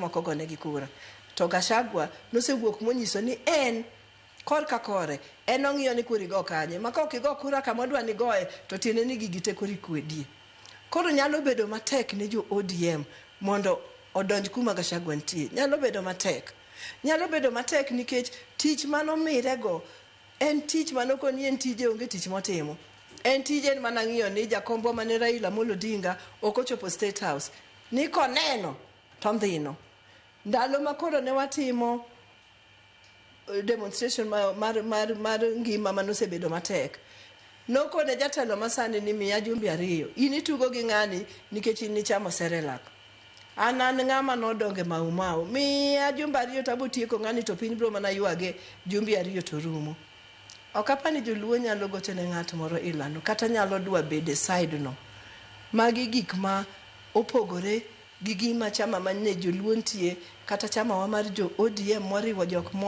moko gone gi kura. To Gachagua nosewuok monyiso ni en kor ka kore en ong'iyo ni kuri go kanye ma kok igo kura kama odwa ni goye to tiene ni gigi te kuri kwedie. Koro nyalo bedo matek ne jo ODM mondo odonj kuma Gachagua nitie. Nyalo bedo matek. Nyalo bedo matek nikech tich manomiirego en tich manokoni en tije onge tich motimo. En tije mana ng'iyo ni jakombwa mane Raila Amolo Odinga ok ochopo State House. Ni koneno to ndhino. Ndalo makoro ne watimo demonstration mar ngima manosebedo matek. Nokone jatelo masani ni miya jumbe 2. In itugo gi ng'ani nikech in nichamo Cerelac. An ng'ama nodonge Mau. Miya jumbe 2 tabotieko ng'ani to piny bro mana ywage jumbe 2 to rumo. Ok apani joluo nyalo gocho ne ng'at moro ilano kata nyalo dwa bede side no. Magi gik ma opogore gi gima chama mane joluo ntie kata chama wa mar jo ODM moriwo jok mo